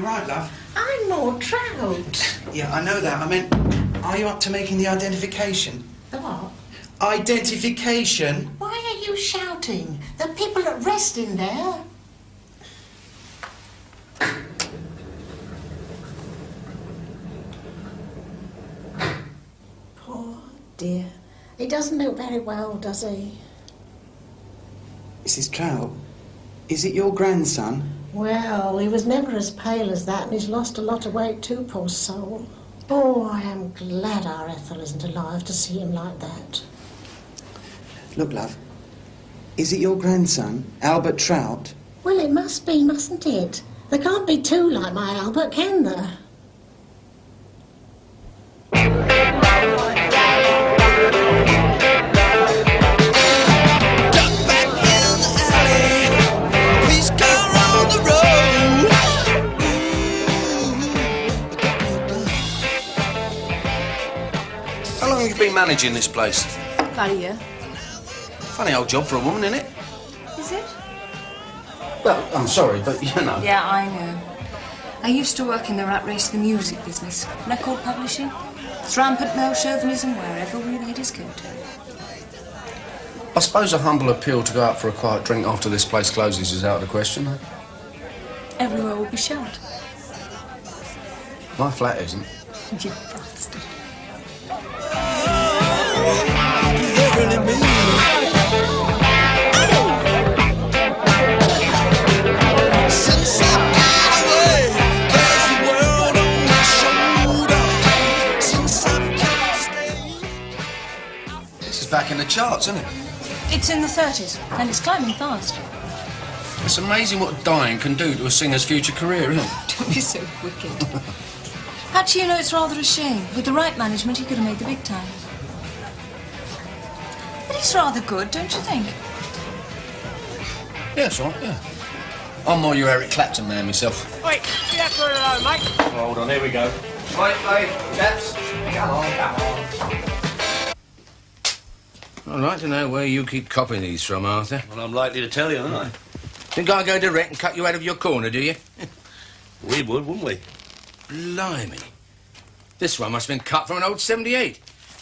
right, love? I'm more trout. Yeah, I know that. I meant, are you up to making the identification? The what? Identification? Why are you shouting? There are people at rest in there. Poor dear. He doesn't look very well, does he? Mrs. Trout, is it your grandson? Well, he was never as pale as that, and he's lost a lot of weight too, poor soul. Oh, I am glad our Ethel isn't alive to see him like that. Look, love, is it your grandson, Albert Trout? Well, it must be, mustn't it? There can't be two like my Albert, can there? How long have you been managing this place? About a year. Funny old job for a woman, isn't it? Is it? Well, I'm sorry, but you know. Yeah, I know. I used to work in the rat race of the music business. Record publishing. It's rampant male chauvinism wherever we laid his coat. I suppose a humble appeal to go out for a quiet drink after this place closes is out of the question, eh? Everywhere will be shut. My flat isn't. You bastard. This is back in the charts, isn't it? It's in the 30s, and it's climbing fast. It's amazing what dying can do to a singer's future career, isn't it? Don't be so wicked. Actually, you know, it's rather a shame. With the right management, he could have made the big time. But he's rather good, don't you think? Yeah, that's right, yeah. I'm more your Eric Clapton man myself. Wait, get that for alone, mate. Oh, hold on, here we go. Wait, chaps. Come on. I'd like to know where you keep copying these from, Arthur. Well, I'm likely to tell you, aren't I? Think I go direct and cut you out of your corner, do you? We would, wouldn't we? Blimey. This one must have been cut from an old 78.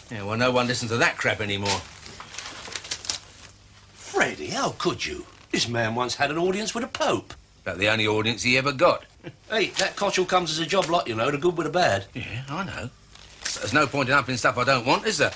Yeah, well, no one listens to that crap anymore. Freddie, how could you? This man once had an audience with a pope. About the only audience he ever got. Hey, that cotchel comes as a job lot, you know, the good with the bad. Yeah, I know. But there's no point in upping stuff I don't want, is there?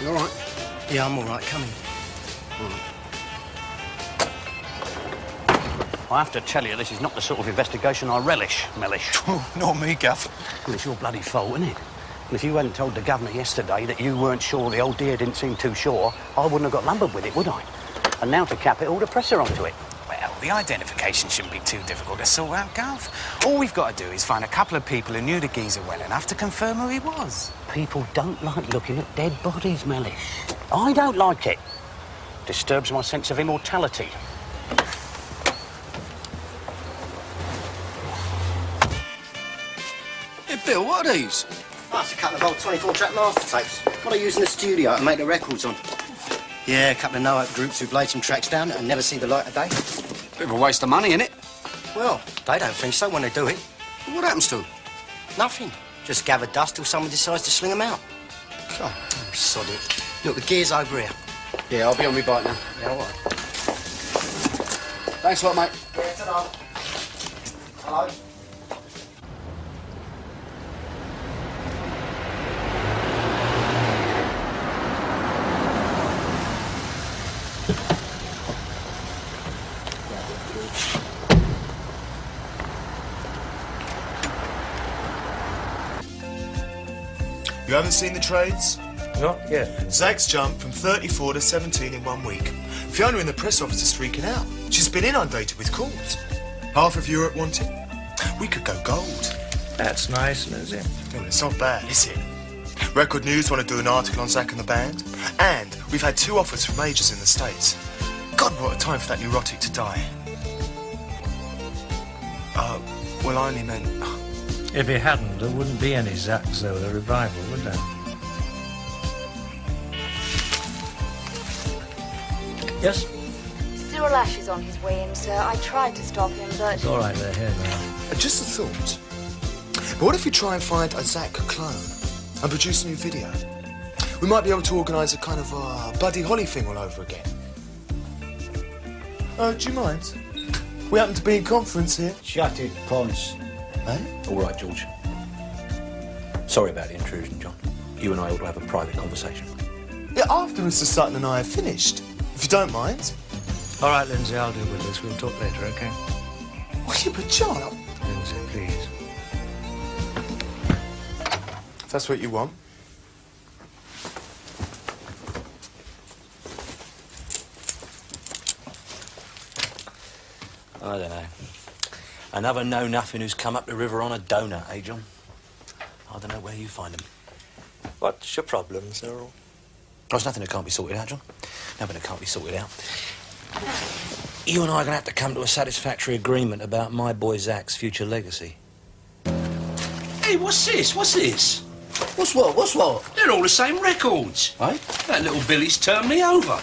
You all right? Yeah, I'm all right. Come in. I have to tell you, this is not the sort of investigation I relish, Mellish. Oh, not me, Gaff. Well, it's your bloody fault, isn't it? And if you hadn't told the governor yesterday that you weren't sure the old dear didn't seem too sure, I wouldn't have got lumbered with it, would I? And now to cap it all, the press are onto it. Well, the identification shouldn't be too difficult to sort out, Gov. All we've got to do is find a couple of people who knew the geezer well enough to confirm who he was. People don't like looking at dead bodies, Mellish. I don't like it. Disturbs my sense of immortality. Hey, Bill, what are these? That's a couple of old 24-track master tapes. What I use in the studio to make the records on. Yeah, a couple of no-hope groups who've laid some tracks down and never see the light of day. Bit of a waste of money, innit? Well, they don't think so when they do it. What happens to them? Nothing. Just gather dust till someone decides to sling them out. Oh, sod it. Look, the gear's over here. Yeah, I'll be on my bike now. Yeah, all right. Thanks a lot, mate. Yeah, ta-da. Hello. You haven't seen the trades? Not yet. Zack's jumped from 34 to 17 in 1 week. Fiona in the press office is freaking out. She's been inundated with calls. Half of Europe want it. We could go gold. That's nice, is it? No, it's not bad, is it? Record News want to do an article on Zack and the band. And we've had 2 offers from majors in the States. God, what a time for that neurotic to die. Well, I only meant... If he hadn't, there wouldn't be any Zack Zolar revival, would there? Yes? Cyril Ash is on his way in, sir. I tried to stop him, but... It's all right, they're here now. Just a thought. But what if we try and find a Zack clone and produce a new video? We might be able to organise a kind of Buddy Holly thing all over again. Do you mind? We happen to be in conference here. Shut it, Ponce. Eh? All right, George. Sorry about the intrusion, John. You and I ought to have a private conversation. Yeah, after Mr. Sutton and I have finished, if you don't mind. All right, Lindsay, I'll deal with this. We'll talk later, OK? Oh, yeah, but John... Lindsay, please. If that's what you want. I don't know. Another know-nothing who's come up the river on a donut, eh, John? I don't know where you find him. What's your problem, Cyril? There's nothing that can't be sorted out, John. Nothing that can't be sorted out. You and I are going to have to come to a satisfactory agreement about my boy Zack's future legacy. Hey, what's this? What's this? What's what? What's what? They're all the same records. Eh? That little Billy's turned me over.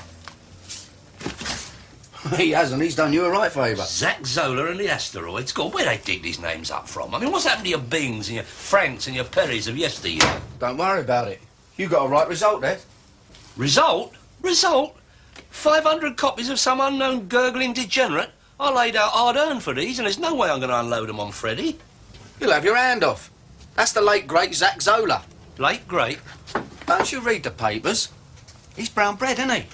He hasn't. He's done you a right favour. Zack Zolar and the Asteroids. God, where they dig these names up from? I mean, what's happened to your Bings and your Franks and your Perrys of yesteryear? Don't worry about it. You got a right result there. Result? Result? 500 copies of some unknown gurgling degenerate? I laid out hard-earned for these, and there's no way I'm going to unload them on Freddie. You'll have your hand off. That's the late, great Zack Zolar. Late, great? Don't you read the papers? He's brown bread, isn't he?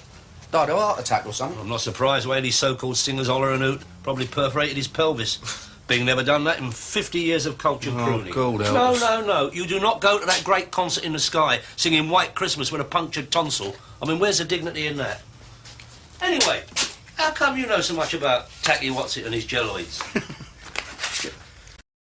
Died of a heart attack or something. I'm not surprised why these so-called singers holler and hoot. Probably perforated his pelvis. Bing never done that in 50 years of culture crooning. God help No, us. no. You do not go to that great concert in the sky singing White Christmas with a punctured tonsil. I mean, where's the dignity in that? Anyway, how come you know so much about Tacky What's-It and his jelloids?